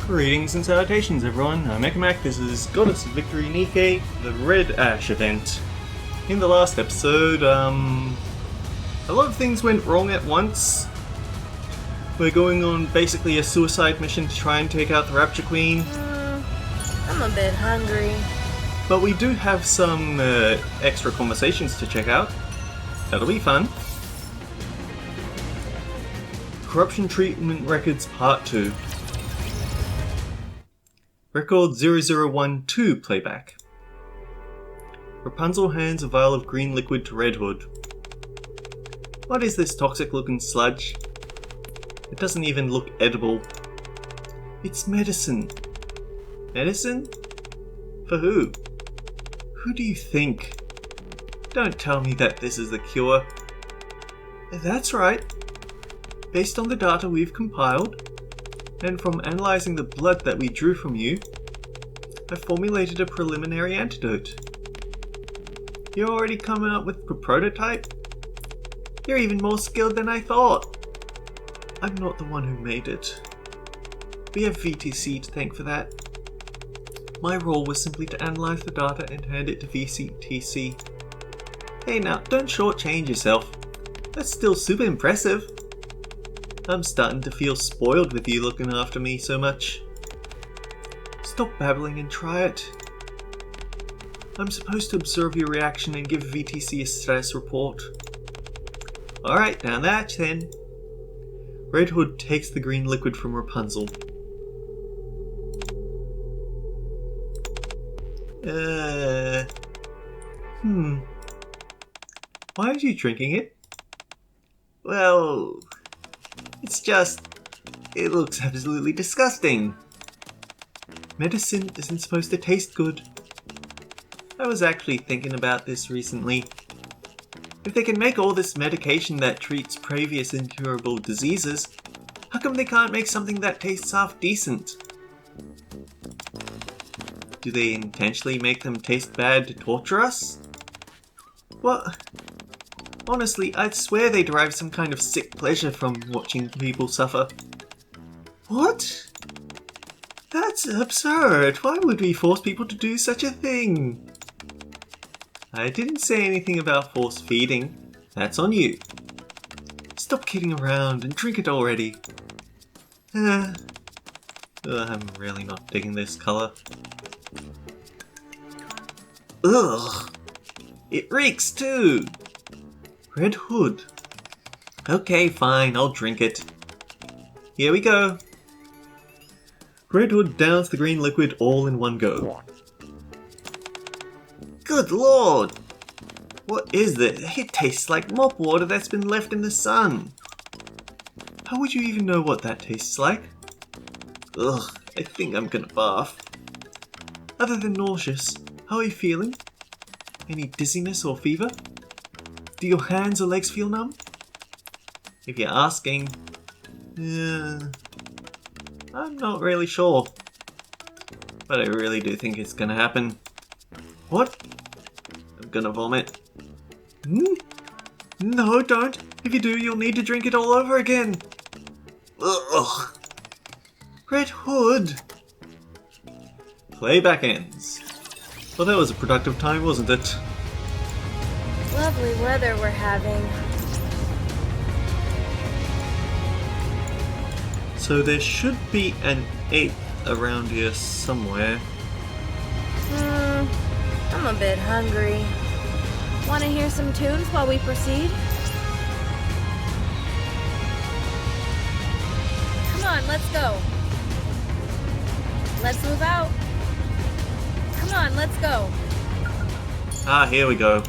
Greetings and salutations everyone, I'm Ekamac, this is Goddess of Victory Nike, the Red Ash event. In the last episode, a lot of things went wrong at once. We're going on basically a suicide mission to try and take out the Rapture Queen. I'm a bit hungry. But we do have some extra conversations to check out. That'll be fun. Corruption Treatment Records Part 2. Record 0012 playback. Rapunzel hands a vial of green liquid to Red Hood. What is this toxic looking sludge? It doesn't even look edible. It's medicine. Medicine? For who? Who do you think? Don't tell me that this is the cure. That's right. Based on the data we've compiled, and from analysing the blood that we drew from you, I formulated a preliminary antidote. You're already coming up with a prototype? You're even more skilled than I thought. I'm not the one who made it. We have VTC to thank for that. My role was simply to analyse the data and hand it to VTC. Hey now, don't shortchange yourself. That's still super impressive. I'm starting to feel spoiled with you looking after me so much. Stop babbling and try it. I'm supposed to observe your reaction and give VTC a status report. Alright, now that then. Red Hood takes the green liquid from Rapunzel. Why are you drinking it? Well, it's just, it looks absolutely disgusting. Medicine isn't supposed to taste good. I was actually thinking about this recently. If they can make all this medication that treats previous incurable diseases, how come they can't make something that tastes half decent? Do they intentionally make them taste bad to torture us? What? Honestly, I'd swear they derive some kind of sick pleasure from watching people suffer. What? That's absurd. Why would we force people to do such a thing? I didn't say anything about force feeding. That's on you. Stop kidding around and drink it already. I'm really not digging this colour. Ugh! It reeks too! Red Hood. Okay, fine, I'll drink it. Here we go. Red Hood downs the green liquid all in one go. Good lord! What is this? It tastes like mop water that's been left in the sun. How would you even know what that tastes like? Ugh, I think I'm gonna barf. Other than nauseous, how are you feeling? Any dizziness or fever? Do your hands or legs feel numb? If you're asking, I'm not really sure. But I really do think it's gonna happen. What? I'm gonna vomit. No, don't. If you do, you'll need to drink it all over again. Ugh. Red Hood. Playback ends. Well, that was a productive time, wasn't it? Lovely weather we're having. So there should be an 8 around here somewhere. I'm a bit hungry. Want to hear some tunes while we proceed? Come on, let's go. Let's move out. Come on, let's go. Ah, here we go.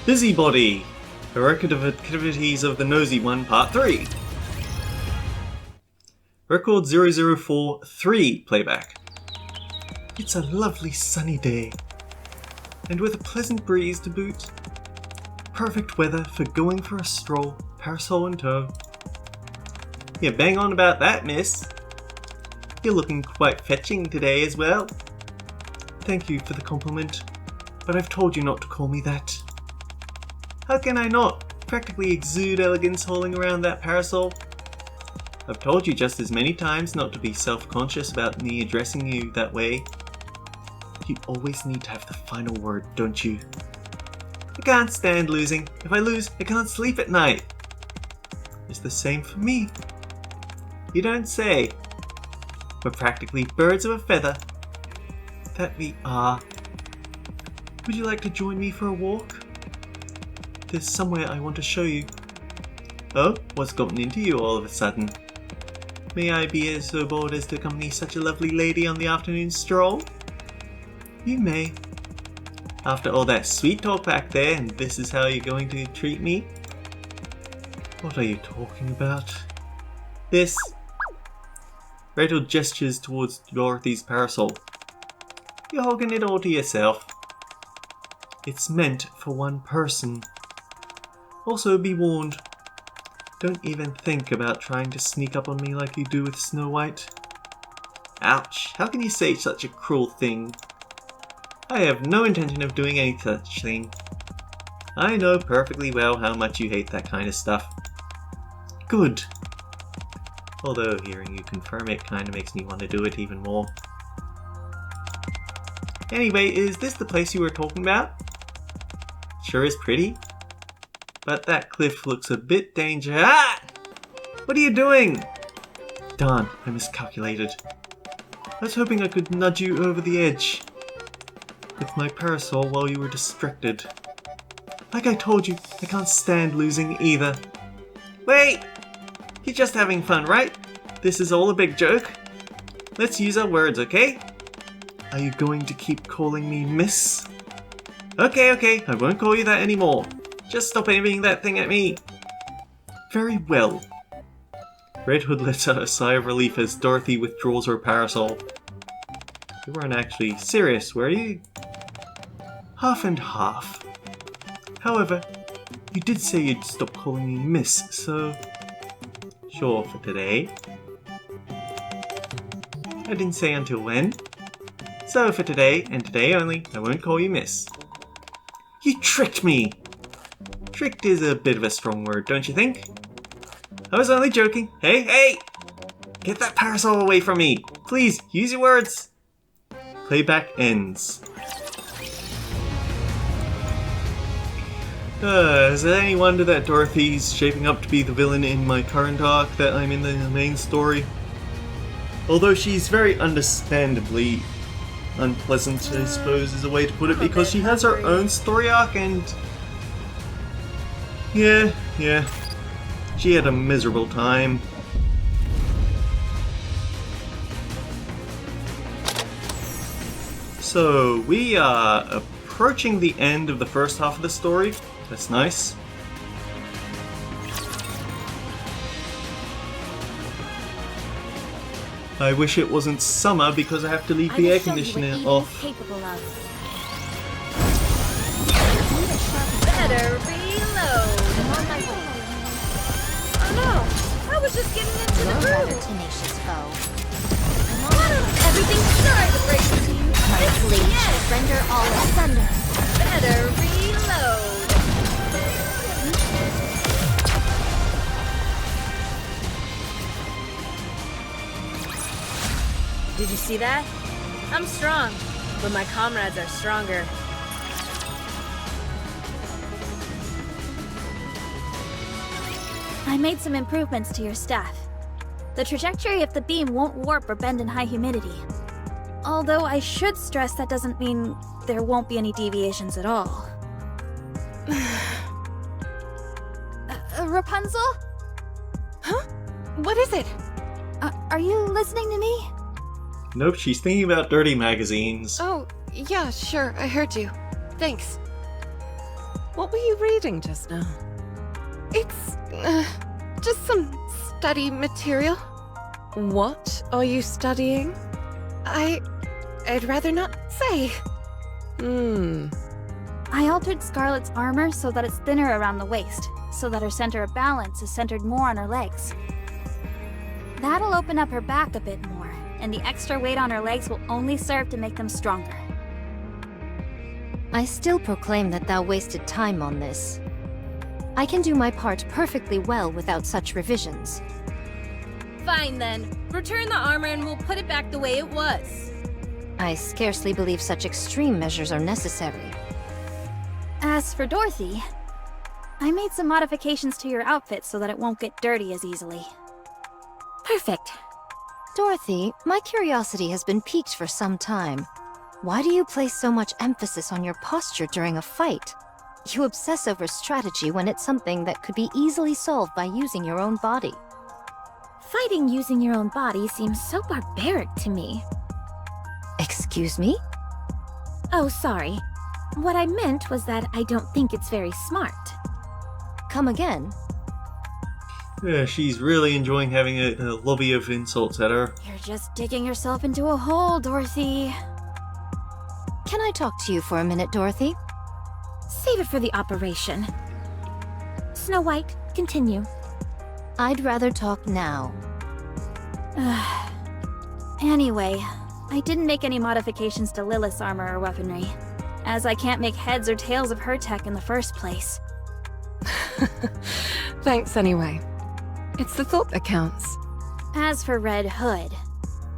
Busybody, a record of activities of the Nosy One, Part 3. Record 0043 playback. It's a lovely sunny day, and with a pleasant breeze to boot. Perfect weather for going for a stroll, parasol in tow. Yeah, bang on about that, miss. You're looking quite fetching today as well. Thank you for the compliment, but I've told you not to call me that. How can I not? Practically exude elegance hauling around that parasol. I've told you just as many times not to be self-conscious about me addressing you that way. You always need to have the final word, don't you? I can't stand losing. If I lose, I can't sleep at night. It's the same for me. You don't say. We're practically birds of a feather. That we are. Would you like to join me for a walk? There's somewhere I want to show you. Oh, what's gotten into you all of a sudden? May I be so bold as to accompany such a lovely lady on the afternoon stroll? You may. After all that sweet talk back there, and this is how you're going to treat me? What are you talking about? This. Rachel gestures towards Dorothy's parasol. You're holding it all to yourself. It's meant for one person. Also be warned. Don't even think about trying to sneak up on me like you do with Snow White. Ouch, how can you say such a cruel thing? I have no intention of doing any such thing. I know perfectly well how much you hate that kind of stuff. Good. Although hearing you confirm it kinda makes me want to do it even more. Anyway, is this the place you were talking about? Sure is pretty. But that cliff looks a bit dangerous. Ah! What are you doing? Darn, I miscalculated. I was hoping I could nudge you over the edge with my parasol while you were distracted. Like I told you, I can't stand losing either. Wait! You're just having fun, right? This is all a big joke. Let's use our words, okay? Are you going to keep calling me Miss? Okay, I won't call you that anymore. Just stop aiming that thing at me. Very well. Red Hood lets out a sigh of relief as Dorothy withdraws her parasol. You weren't actually serious, were you? Half and half. However, you did say you'd stop calling me Miss, so... Sure, for today. I didn't say until when. So for today, and today only, I won't call you Miss. You tricked me! Tricked is a bit of a strong word, don't you think? I was only joking. Hey! Get that parasol away from me! Please, use your words! Playback ends. Is it any wonder that Dorothy's shaping up to be the villain in my current arc that I'm in the main story? Although she's very understandably unpleasant, I suppose is a way to put it, because she has her own story arc and... Yeah. She had a miserable time. So, we are approaching the end of the first half of the story. That's nice. I wish it wasn't summer because I have to leave the air conditioner off. Better reload. Oh no, I was just getting into the groove. Tenacious foe. Everything's sorry to break it to you. My blade shall render all asunder. Better reload. Did you see that? I'm strong, but my comrades are stronger. I made some improvements to your staff. The trajectory of the beam won't warp or bend in high humidity. Although I should stress that doesn't mean there won't be any deviations at all. Rapunzel? Huh? What is it? Are you listening to me? Nope, she's thinking about dirty magazines. Oh, yeah, sure, I heard you. Thanks. What were you reading just now? It's, just some study material. What are you studying? I'd rather not say. I altered Scarlet's armor so that it's thinner around the waist, so that her center of balance is centered more on her legs. That'll open up her back a bit more, and the extra weight on her legs will only serve to make them stronger. I still proclaim that thou wasted time on this. I can do my part perfectly well without such revisions. Fine then. Return the armor and we'll put it back the way it was. I scarcely believe such extreme measures are necessary. As for Dorothy, I made some modifications to your outfit so that it won't get dirty as easily. Perfect. Dorothy, my curiosity has been piqued for some time. Why do you place so much emphasis on your posture during a fight? You obsess over strategy when it's something that could be easily solved by using your own body. Fighting using your own body seems so barbaric to me. Excuse me? Oh, sorry. What I meant was that I don't think it's very smart. Come again. Yeah, she's really enjoying having a lobby of insults at her. You're just digging yourself into a hole, Dorothy. Can I talk to you for a minute, Dorothy? Save it for the operation. Snow White, continue. I'd rather talk now. Anyway, I didn't make any modifications to Lilith's armor or weaponry, as I can't make heads or tails of her tech in the first place. Thanks anyway. It's the thought that counts. As for Red Hood,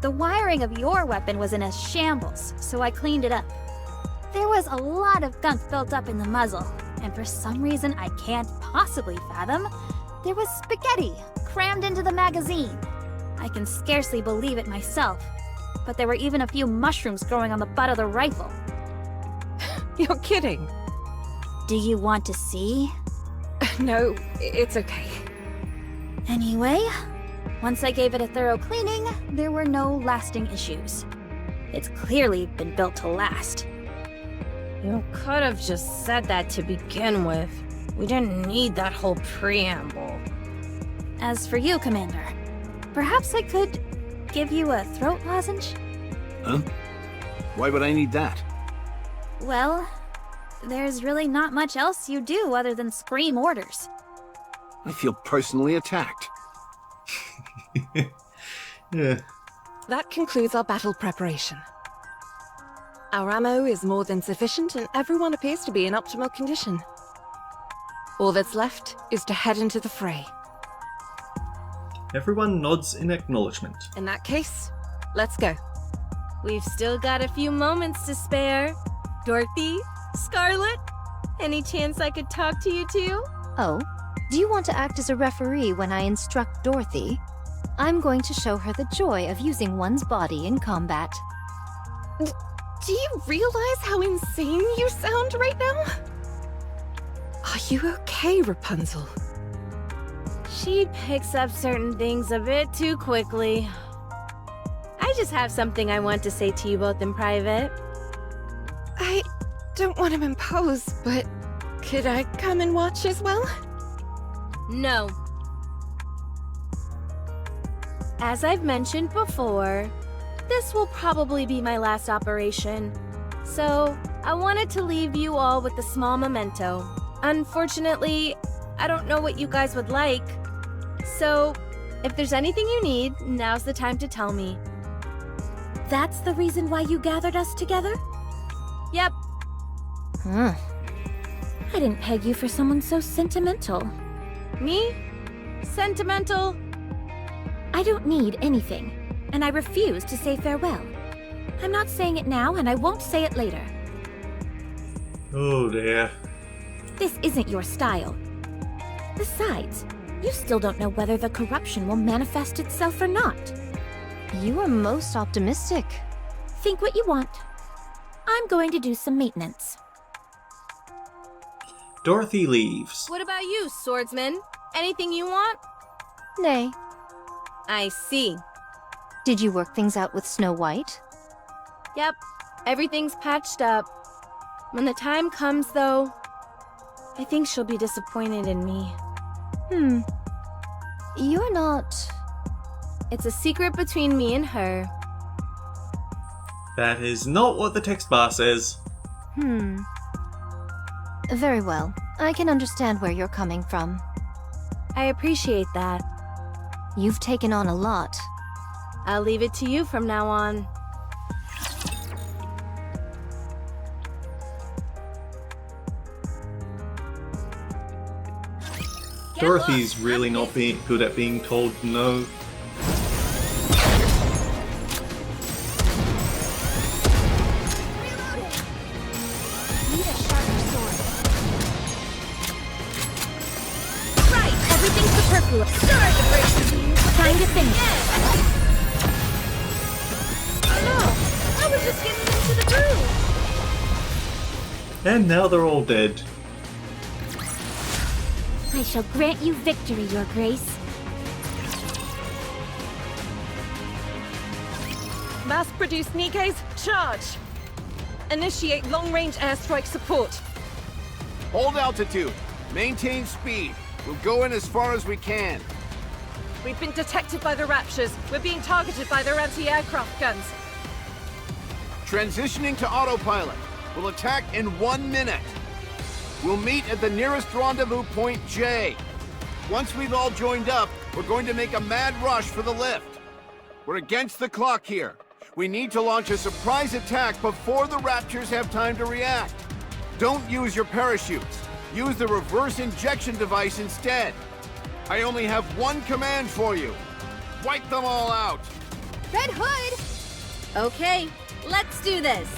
the wiring of your weapon was in a shambles, so I cleaned it up. There was a lot of gunk built up in the muzzle, and for some reason I can't possibly fathom, there was spaghetti crammed into the magazine. I can scarcely believe it myself, but there were even a few mushrooms growing on the butt of the rifle. You're kidding. Do you want to see? No, it's okay. Anyway, once I gave it a thorough cleaning, there were no lasting issues. It's clearly been built to last. You could have just said that to begin with. We didn't need that whole preamble. As for you, Commander, perhaps I could give you a throat lozenge? Huh? Why would I need that? Well, there's really not much else you do other than scream orders. I feel personally attacked. Yeah. That concludes our battle preparation. Our ammo is more than sufficient and everyone appears to be in optimal condition. All that's left is to head into the fray. Everyone nods in acknowledgement. In that case, let's go. We've still got a few moments to spare. Dorothy? Scarlet? Any chance I could talk to you two? Oh, do you want to act as a referee when I instruct Dorothy? I'm going to show her the joy of using one's body in combat. Do you realize how insane you sound right now? Are you okay, Rapunzel? She picks up certain things a bit too quickly. I just have something I want to say to you both in private. I don't want to impose, but could I come and watch as well? No. As I've mentioned before, this will probably be my last operation. So, I wanted to leave you all with a small memento. Unfortunately, I don't know what you guys would like. So, if there's anything you need, now's the time to tell me. That's the reason why you gathered us together? Yep. Hmm. I didn't peg you for someone so sentimental. Me? Sentimental? I don't need anything, and I refuse to say farewell. I'm not saying it now, and I won't say it later. Oh dear. This isn't your style. Besides, you still don't know whether the corruption will manifest itself or not. You are most optimistic. Think what you want. I'm going to do some maintenance. Dorothy leaves. What about you, swordsman? Anything you want? Nay. I see. Did you work things out with Snow White? Yep, everything's patched up. When the time comes, though, I think she'll be disappointed in me. You're not... It's a secret between me and her. That is not what the text bar says. Very well. I can understand where you're coming from. I appreciate that. You've taken on a lot. I'll leave it to you from now on. Dorothy's really not being good at being told no. Sorry to break the news. Time to finish. Oh no, I was just getting into the groove. And now they're all dead. I shall grant you victory, Your Grace. Mass-produced Nikes, charge! Initiate long-range airstrike support. Hold altitude. Maintain speed. We'll go in as far as we can. We've been detected by the Raptures. We're being targeted by their anti-aircraft guns. Transitioning to autopilot. We'll attack in 1 minute. We'll meet at the nearest rendezvous point J. Once we've all joined up, we're going to make a mad rush for the lift. We're against the clock here. We need to launch a surprise attack before the Raptures have time to react. Don't use your parachutes. Use the reverse injection device instead. I only have one command for you. Wipe them all out. Red Hood! Okay, let's do this.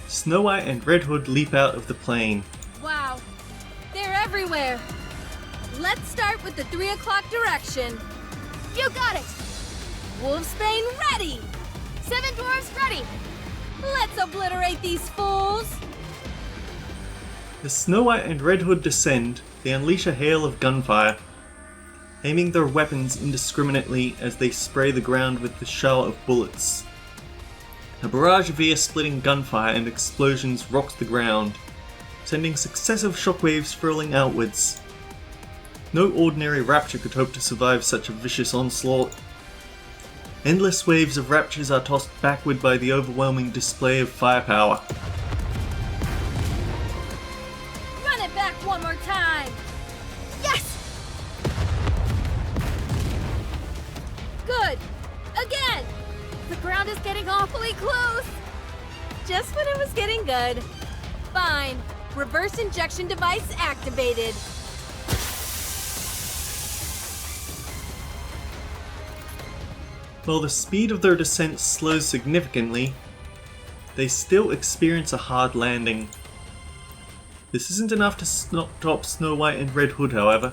Snow White and Red Hood leap out of the plane. Wow, they're everywhere. Let's start with the 3 o'clock direction. You got it! Wolfsbane ready! 7 Dwarfs ready! Let's obliterate these fools! As Snow White and Red Hood descend, they unleash a hail of gunfire, aiming their weapons indiscriminately as they spray the ground with the shower of bullets. A barrage of ear-splitting gunfire and explosions rocks the ground, sending successive shockwaves furling outwards. No ordinary Rapture could hope to survive such a vicious onslaught. Endless waves of Raptures are tossed backward by the overwhelming display of firepower. Run it back one more time! Yes! Good! Again! The ground is getting awfully close! Just when it was getting good. Fine. Reverse injection device activated. While the speed of their descent slows significantly, they still experience a hard landing. This isn't enough to stop Snow White and Red Hood, however.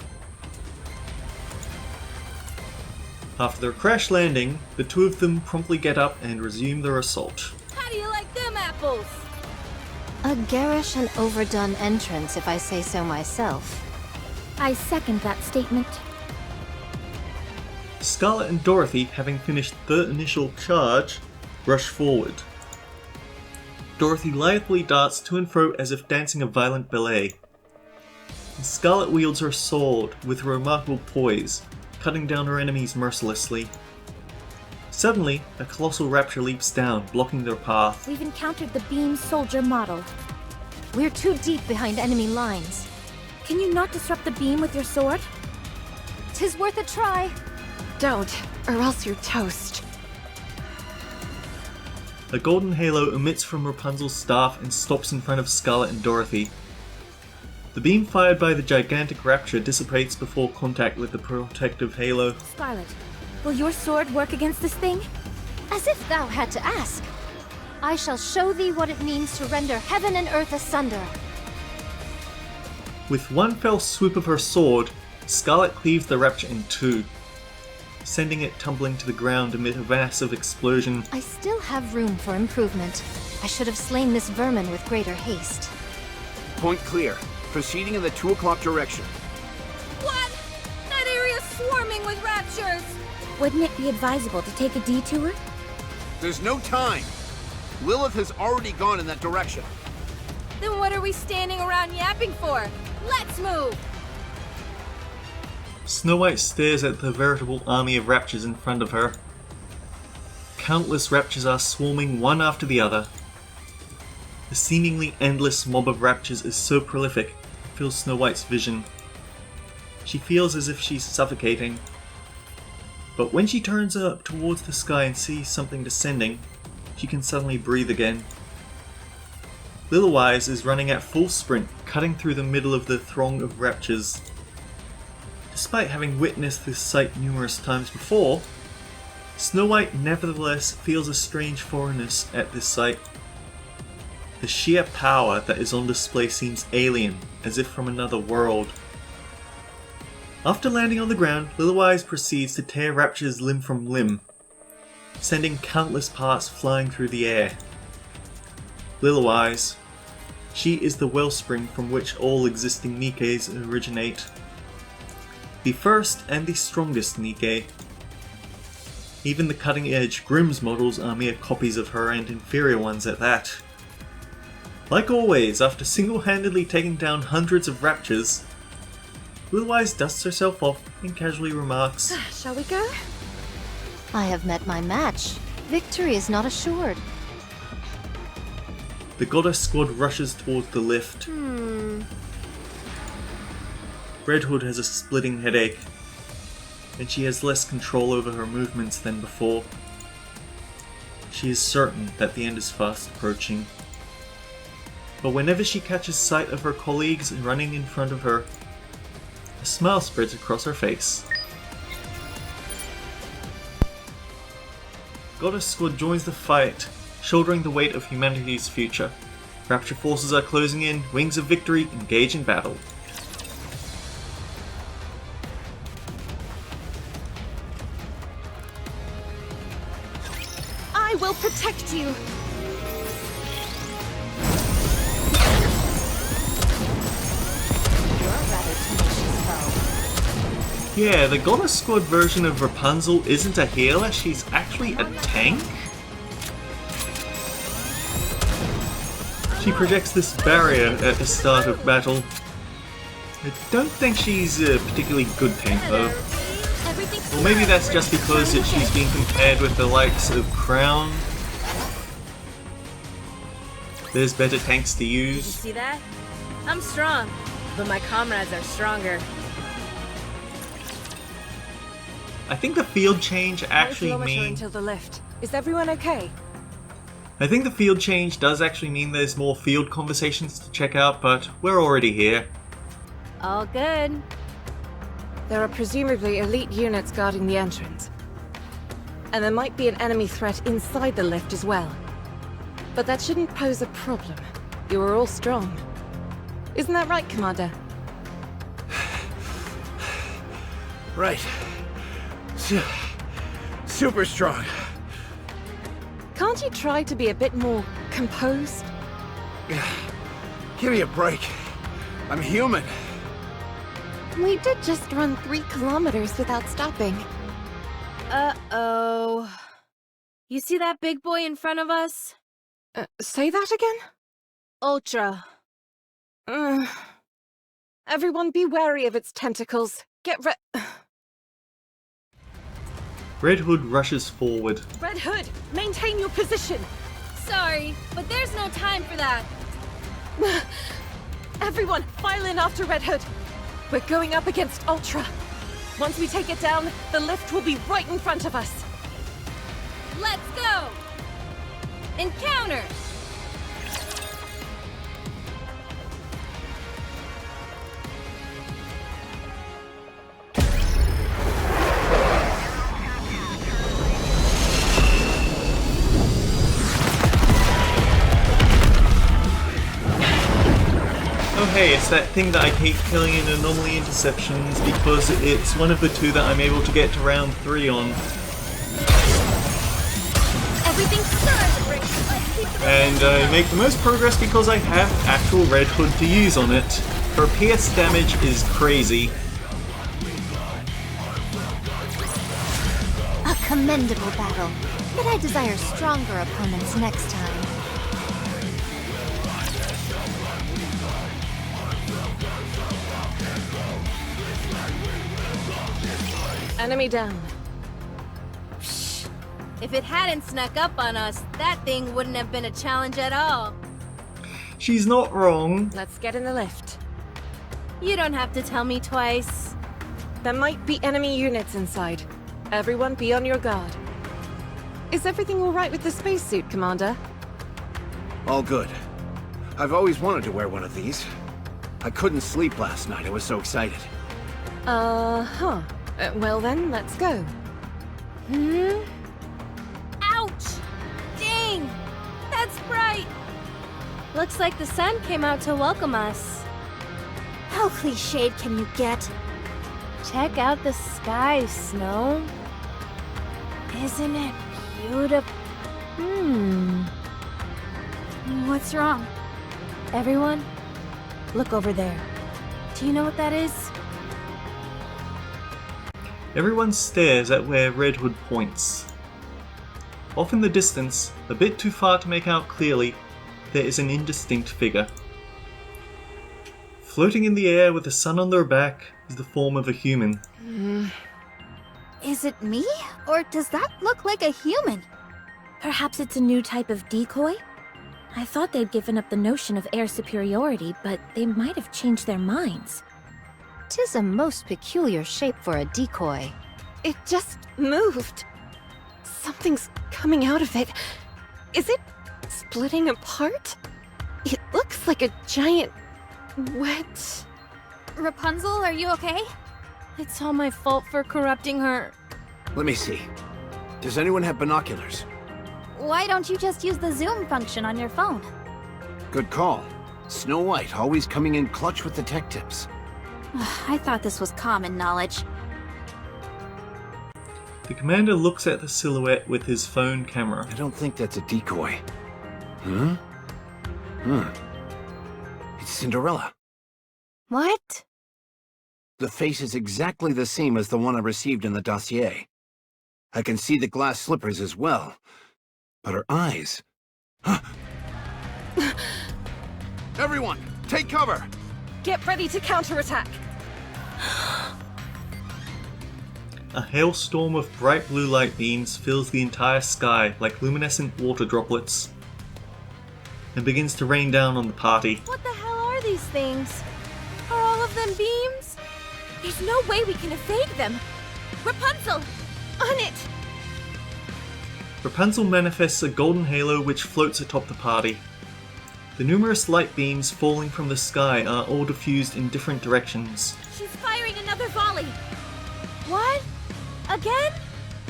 After their crash landing, the two of them promptly get up and resume their assault. How do you like them apples? A garish and overdone entrance, if I say so myself. I second that statement. Scarlet and Dorothy, having finished the initial charge, rush forward. Dorothy lithely darts to and fro as if dancing a violent ballet. And Scarlet wields her sword with remarkable poise, cutting down her enemies mercilessly. Suddenly, a colossal Rapture leaps down, blocking their path. We've encountered the beam soldier model. We're too deep behind enemy lines. Can you not disrupt the beam with your sword? 'Tis worth a try. Don't, or else you're toast. A golden halo emits from Rapunzel's staff and stops in front of Scarlet and Dorothy. The beam fired by the gigantic Rapture dissipates before contact with the protective halo. Scarlet, will your sword work against this thing? As if thou had to ask. I shall show thee what it means to render heaven and earth asunder. With one fell swoop of her sword, Scarlet cleaves the Rapture in two, sending it tumbling to the ground amid a massive explosion. I still have room for improvement. I should have slain this vermin with greater haste. Point clear. Proceeding in the 2 o'clock direction. What? That area's swarming with Raptures! Wouldn't it be advisable to take a detour? There's no time. Lilith has already gone in that direction. Then what are we standing around yapping for? Let's move! Snow White stares at the veritable army of Raptures in front of her. Countless Raptures are swarming one after the other. The seemingly endless mob of Raptures is so prolific, it fills Snow White's vision. She feels as if she's suffocating. But when she turns up towards the sky and sees something descending, she can suddenly breathe again. Little Eyes is running at full sprint, cutting through the middle of the throng of Raptures. Despite having witnessed this sight numerous times before, Snow White nevertheless feels a strange foreignness at this sight. The sheer power that is on display seems alien, as if from another world. After landing on the ground, Lilywise proceeds to tear Rapture's limb from limb, sending countless parts flying through the air. Lilywise, she is the wellspring from which all existing Nikes originate. The first and the strongest Nike. Even the cutting-edge Grimm's models are mere copies of her, and inferior ones at that. Like always, after single-handedly taking down hundreds of Raptures, Lilywise dusts herself off and casually remarks, Shall we go? I have met my match. Victory is not assured. The Goddess Squad rushes towards the lift. Red Hood has a splitting headache, and she has less control over her movements than before. She is certain that the end is fast approaching. But whenever she catches sight of her colleagues running in front of her, a smile spreads across her face. Goddess Squad joins the fight, shouldering the weight of humanity's future. Rapture forces are closing in, Wings of Victory engage in battle. I will protect you! Yeah, the Goddess Squad version of Rapunzel isn't a healer, she's actually a tank? She projects this barrier at the start of battle. I don't think she's a particularly good tank though. Or maybe that's just because she's being compared with the likes of Crown. There's better tanks to Did you use. see that? I'm strong, but my comrades are stronger. I think the field change actually means... until the lift. Is everyone okay? I think the field change does actually mean there's more field conversations to check out, but we're already here. All good. There are presumably elite units guarding the entrance. And there might be an enemy threat inside the lift as well. But that shouldn't pose a problem. You are all strong. Isn't that right, Commander? Right. Super strong. Can't you try to be a bit more composed? Give me a break. I'm human. We did just run 3 kilometers without stopping. Uh-oh. You see that big boy in front of us? Say that again? Ultra. Everyone be wary of its tentacles. Get Red Hood rushes forward. Red Hood, maintain your position! Sorry, but there's no time for that. Everyone, file in after Red Hood! We're going up against Ultra. Once we take it down, the lift will be right in front of us. Let's go! Encounter! Oh hey, it's that thing that I hate killing in anomaly interceptions because it's one of the 2 that I'm able to get to round 3 on. Everything's surrendering. Let's keep the And I make the most progress because I have actual Red Hood to use on it. Her PS damage is crazy. A commendable battle, but I desire stronger opponents next time. Enemy down. If it hadn't snuck up on us, that thing wouldn't have been a challenge at all. She's not wrong. Let's get in the lift. You don't have to tell me twice. There might be enemy units inside. Everyone be on your guard. Is everything all right with the spacesuit, Commander? All good. I've always wanted to wear one of these. I couldn't sleep last night, I was so excited. Well then, let's go. Ouch! Dang! That's bright! Looks like the sun came out to welcome us. How cliched can you get? Check out the sky, Snow. Isn't it beautiful? What's wrong? Everyone, look over there. Do you know what that is? Everyone stares at where Redhood points. Off in the distance, a bit too far to make out clearly, there is an indistinct figure. Floating in the air with the sun on their back is the form of a human. Is it me? Or does that look like a human? Perhaps it's a new type of decoy? I thought they'd given up the notion of air superiority, but they might have changed their minds. 'Tis a most peculiar shape for a decoy. It just moved. Something's coming out of it. Is it splitting apart? It looks like a giant wet... Rapunzel, are you okay? It's all my fault for corrupting her. Let me see. Does anyone have binoculars? Why don't you just use the zoom function on your phone? Good call. Snow White always coming in clutch with the tech tips. I thought this was common knowledge. The commander looks at the silhouette with his phone camera. I don't think that's a decoy. It's Cinderella. What? The face is exactly the same as the one I received in the dossier. I can see the glass slippers as well. But her eyes... Everyone, take cover! Get ready to counterattack! A hailstorm of bright blue light beams fills the entire sky like luminescent water droplets and begins to rain down on the party. What the hell are these things? Are all of them beams? There's no way we can evade them. Rapunzel! On it! Rapunzel manifests a golden halo which floats atop the party. The numerous light beams falling from the sky are all diffused in different directions. She's firing another volley. What? Again?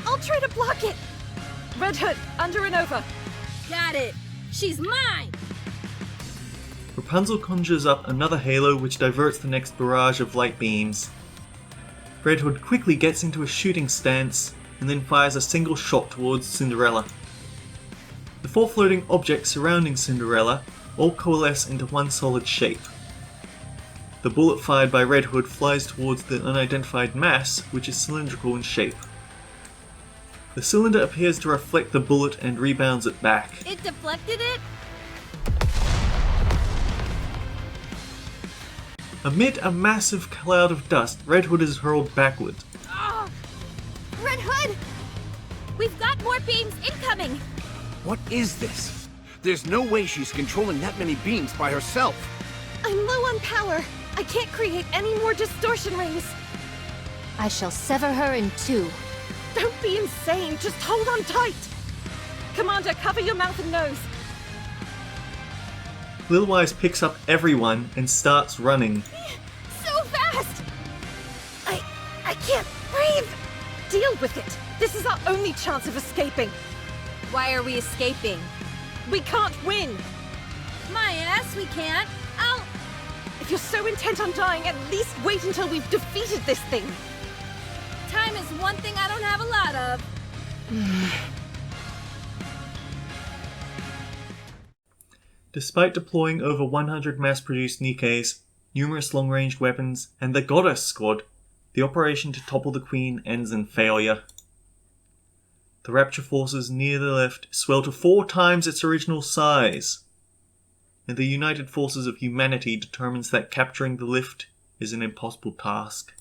I'll try to block it. Red Hood, under and over. Got it. She's mine. Rapunzel conjures up another halo which diverts the next barrage of light beams. Red Hood quickly gets into a shooting stance and then fires a single shot towards Cinderella. The four floating objects surrounding Cinderella all coalesce into one solid shape. The bullet fired by Red Hood flies towards the unidentified mass, which is cylindrical in shape. The cylinder appears to reflect the bullet and rebounds it back. It deflected it? Amid a massive cloud of dust, Red Hood is hurled backward. Oh! Red Hood! We've got more beams incoming! What is this? There's no way she's controlling that many beams by herself. I'm low on power. I can't create any more distortion rings. I shall sever her in two. Don't be insane. Just hold on tight. Commander, cover your mouth and nose. Lil Wise picks up everyone and starts running. So fast! I can't breathe. Deal with it. This is our only chance of escaping. Why are we escaping? We can't win. My ass, we can't. I'll... If you're so intent on dying, at least wait until we've defeated this thing. Time is one thing I don't have a lot of. Despite deploying over 100 mass-produced Nikes, numerous long-range weapons, and the Goddess Squad, the operation to topple the Queen ends in failure. The Rapture forces near the left swell to 4 times its original size, and the United Forces of Humanity determines that capturing the lift is an impossible task.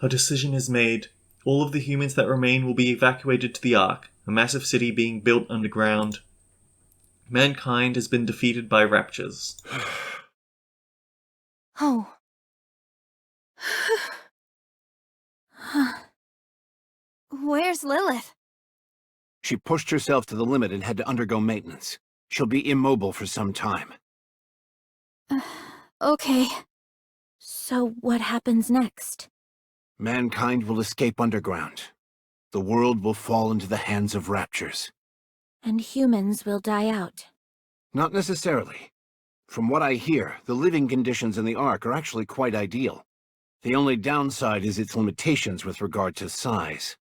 Her decision is made. All of the humans that remain will be evacuated to the Ark, a massive city being built underground. Mankind has been defeated by Raptures. Oh. Where's Lilith? She pushed herself to the limit and had to undergo maintenance. She'll be immobile for some time. Okay. So what happens next? Mankind will escape underground. The world will fall into the hands of Raptures. And humans will die out. Not necessarily. From what I hear, the living conditions in the Ark are actually quite ideal. The only downside is its limitations with regard to size.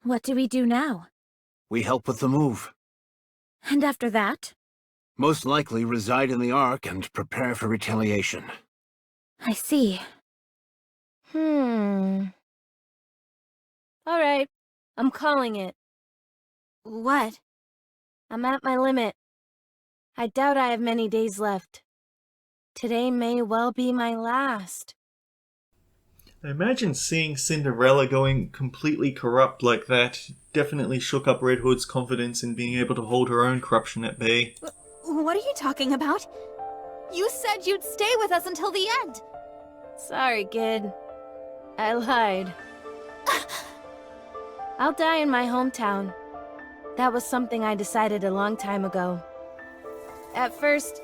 What do we do now? We help with the move. And after that? Most likely reside in the Ark and prepare for retaliation. I see. Alright, I'm calling it. What? I'm at my limit. I doubt I have many days left. Today may well be my last. I imagine seeing Cinderella going completely corrupt like that definitely shook up Red Hood's confidence in being able to hold her own corruption at bay. What are you talking about? You said you'd stay with us until the end. Sorry, kid. I lied. I'll die in my hometown. That was something I decided a long time ago. At first,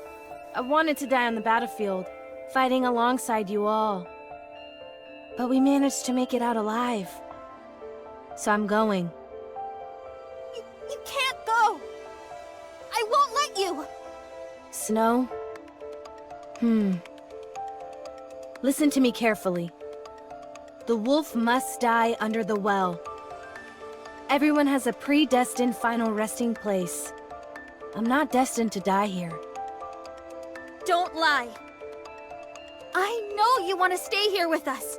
I wanted to die on the battlefield, fighting alongside you all. But we managed to make it out alive. So I'm going. You can't go! I won't let you! Snow? Listen to me carefully. The wolf must die under the well. Everyone has a predestined final resting place. I'm not destined to die here. Don't lie. I know you want to stay here with us.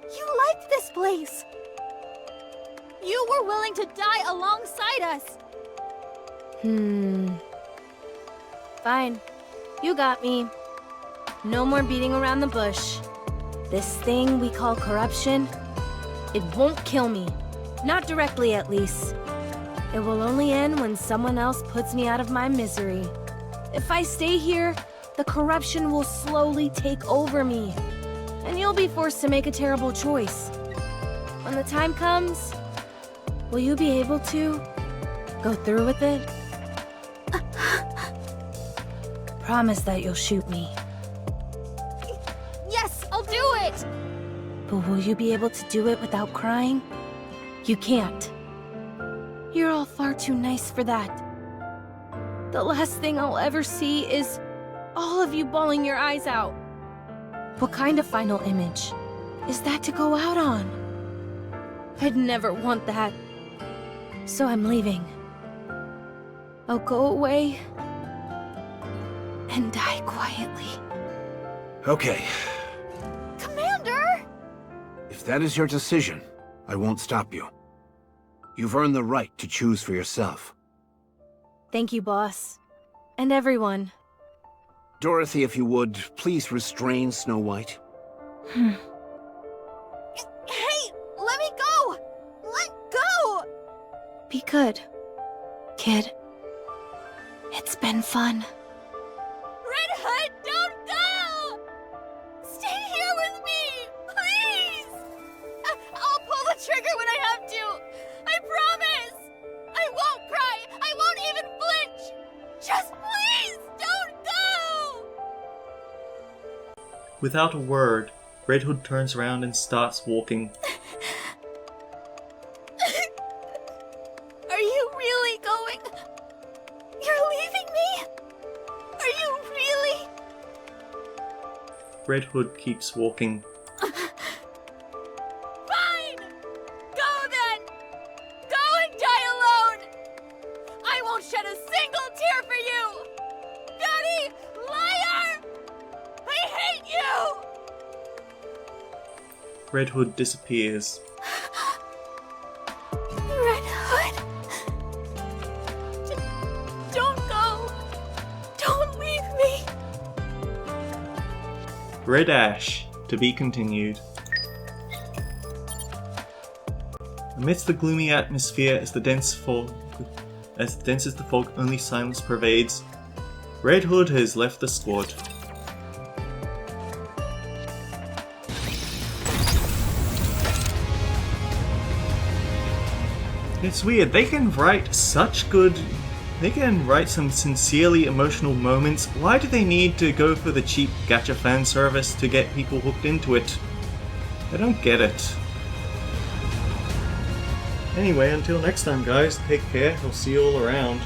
You like this place. You were willing to die alongside us. Fine. You got me. No more beating around the bush. This thing we call corruption, it won't kill me. Not directly, at least. It will only end when someone else puts me out of my misery. If I stay here, the corruption will slowly take over me. And you'll be forced to make a terrible choice. When the time comes, will you be able to go through with it? Promise that you'll shoot me. Yes, I'll do it! But will you be able to do it without crying? You can't. You're all far too nice for that. The last thing I'll ever see is all of you bawling your eyes out. What kind of final image is that to go out on? I'd never want that. So I'm leaving. I'll go away and die quietly. Okay. Commander! If that is your decision, I won't stop you. You've earned the right to choose for yourself. Thank you, boss. And everyone. Dorothy, if you would, please restrain Snow White. Hey! Let me go! Let go! Be good, kid. It's been fun. Red Hood, don't go! Stay here with me! Please! I'll pull the trigger when I have to! I promise! I won't cry! I won't even flinch! Just please, don't go! Without a word, Red Hood turns around and starts walking. Are you really going? You're leaving me? Are you really? Red Hood keeps walking. Fine! Go then! Go and die alone! I won't shed a single tear for you! Dirty liar! I hate you! Red Hood disappears. Red Hood! Don't go! Don't leave me! Red Ash, to be continued. Amidst the gloomy atmosphere as dense as the fog, only silence pervades. Red Hood has left the squad. It's weird, they can write some sincerely emotional moments. Why do they need to go for the cheap gacha fan service to get people hooked into it? I don't get it. Anyway, until next time guys, take care, I'll see you all around.